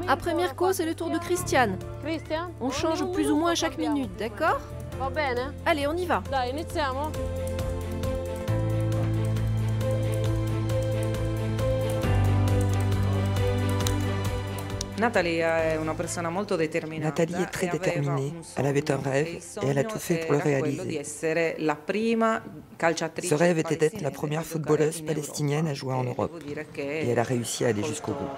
Après Mirko, c'est le tour de Christiane. On change plus ou moins à chaque minute, d'accord? Allez, on y va. Nathalie est très déterminée, elle avait un rêve et elle a tout fait pour le réaliser. Ce rêve était d'être la première footballeuse palestinienne à jouer en Europe. Et elle a réussi à aller jusqu'au bout.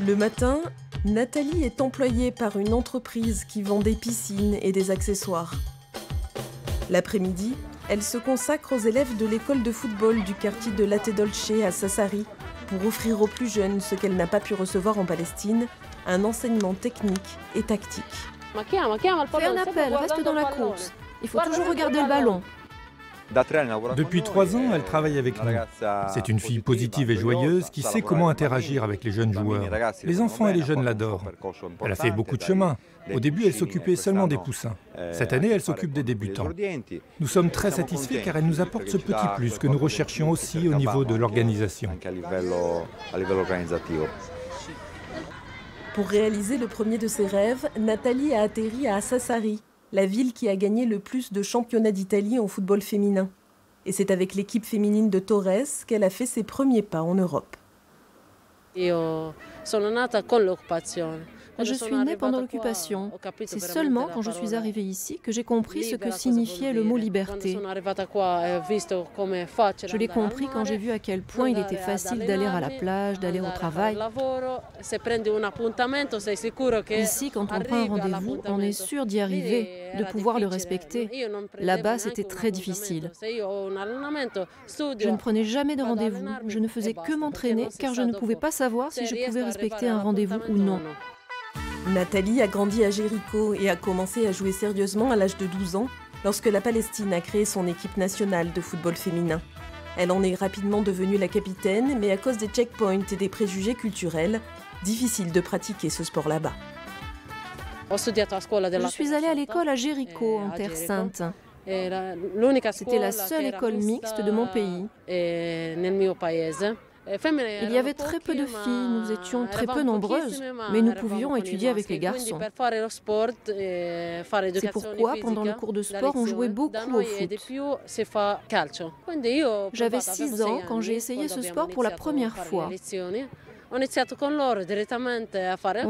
Le matin, Nathalie est employée par une entreprise qui vend des piscines et des accessoires. L'après-midi, elle se consacre aux élèves de l'école de football du quartier de Latte Dolce à Sassari pour offrir aux plus jeunes ce qu'elle n'a pas pu recevoir en Palestine, un enseignement technique et tactique. Fais un appel, reste dans la course. Il faut toujours regarder le ballon. Depuis 3 ans, elle travaille avec nous. C'est une fille positive et joyeuse qui sait comment interagir avec les jeunes joueurs. Les enfants et les jeunes l'adorent. Elle a fait beaucoup de chemin. Au début, elle s'occupait seulement des poussins. Cette année, elle s'occupe des débutants. Nous sommes très satisfaits car elle nous apporte ce petit plus que nous recherchions aussi au niveau de l'organisation. Pour réaliser le premier de ses rêves, Nathalie a atterri à Sassari, la ville qui a gagné le plus de championnats d'Italie en football féminin. Et c'est avec l'équipe féminine de Torres qu'elle a fait ses premiers pas en Europe. Je suis née pendant l'occupation. C'est seulement quand je suis arrivée ici que j'ai compris ce que signifiait le mot liberté. Je l'ai compris quand j'ai vu à quel point il était facile d'aller à la plage, d'aller au travail. Ici, quand on prend un rendez-vous, on est sûr d'y arriver, de pouvoir le respecter. Là-bas, c'était très difficile. Je ne prenais jamais de rendez-vous, je ne faisais que m'entraîner car je ne pouvais pas savoir si je pouvais respecter un rendez-vous ou non. Nathalie a grandi à Jéricho et a commencé à jouer sérieusement à l'âge de 12 ans lorsque la Palestine a créé son équipe nationale de football féminin. Elle en est rapidement devenue la capitaine, mais à cause des checkpoints et des préjugés culturels, difficile de pratiquer ce sport là-bas. Je suis allée à l'école à Jéricho, en Terre Sainte. C'était la seule école mixte de mon pays. Il y y avait très peu de filles, nous étions très peu nombreuses, mais nous pouvions étudier avec les garçons. C'est pourquoi, pendant le cours de sport, on jouait beaucoup au foot. J'avais 6 ans quand j'ai essayé ce sport pour la première fois. Mon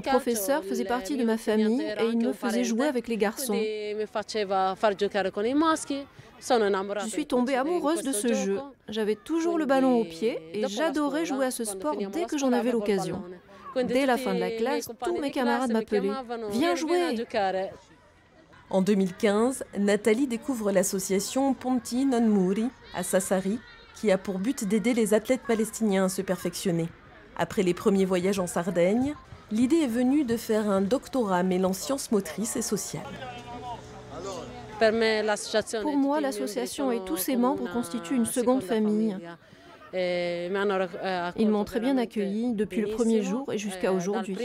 professeur faisait partie de ma famille et il me faisait jouer avec les garçons. Je suis tombée amoureuse de ce jeu. J'avais toujours le ballon au pied et j'adorais jouer à ce sport dès que j'en avais l'occasion. Dès la fin de la classe, tous mes camarades m'appelaient « Viens jouer !» En 2015, Nathalie découvre l'association Ponti Non Muri à Sassari, qui a pour but d'aider les athlètes palestiniens à se perfectionner. Après les premiers voyages en Sardaigne, l'idée est venue de faire un doctorat mêlant sciences motrices et sociales. Pour moi, l'association et tous ses membres constituent une seconde famille. Ils m'ont très bien accueillie depuis le premier jour et jusqu'à aujourd'hui.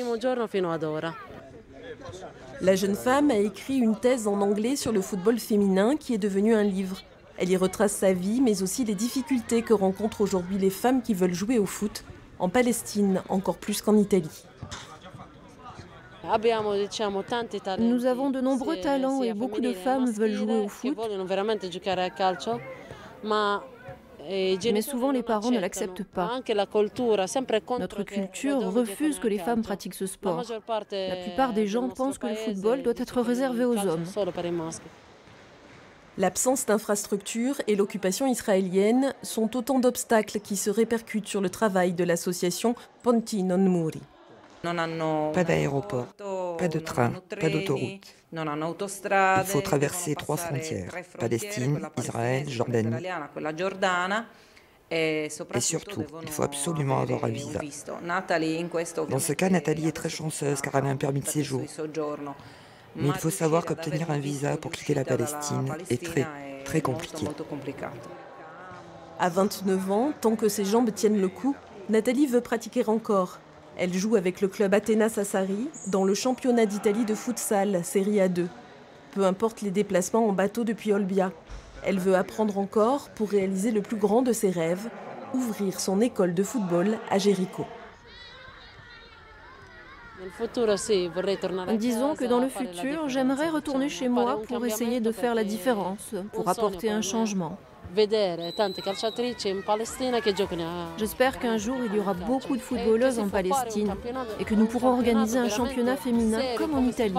La jeune femme a écrit une thèse en anglais sur le football féminin qui est devenu un livre. Elle y retrace sa vie, mais aussi les difficultés que rencontrent aujourd'hui les femmes qui veulent jouer au foot, en Palestine encore plus qu'en Italie. Nous avons de nombreux talents et beaucoup de femmes veulent jouer au foot. Mais souvent les parents ne l'acceptent pas. Notre culture refuse que les femmes pratiquent ce sport. La plupart des gens pensent que le football doit être réservé aux hommes. L'absence d'infrastructures et l'occupation israélienne sont autant d'obstacles qui se répercutent sur le travail de l'association Ponti Non Muri. Pas d'aéroport, pas de train, pas d'autoroute. Il faut traverser 3 frontières, Palestine, Israël, Jordanie. Et surtout, il faut absolument avoir un visa. Dans ce cas, Nathalie est très chanceuse car elle a un permis de séjour. Mais il faut savoir qu'obtenir un visa pour quitter la Palestine est très, très compliqué. À 29 ans, tant que ses jambes tiennent le coup, Nathalie veut pratiquer encore. Elle joue avec le club Athena Sassari dans le championnat d'Italie de futsal, Serie A2. Peu importe les déplacements en bateau depuis Olbia. Elle veut apprendre encore pour réaliser le plus grand de ses rêves, ouvrir son école de football à Jéricho. Disons que dans le futur, j'aimerais retourner chez moi pour essayer de faire la différence, pour apporter un changement. J'espère qu'un jour, il y aura beaucoup de footballeuses en Palestine et que nous pourrons organiser un championnat féminin comme en Italie.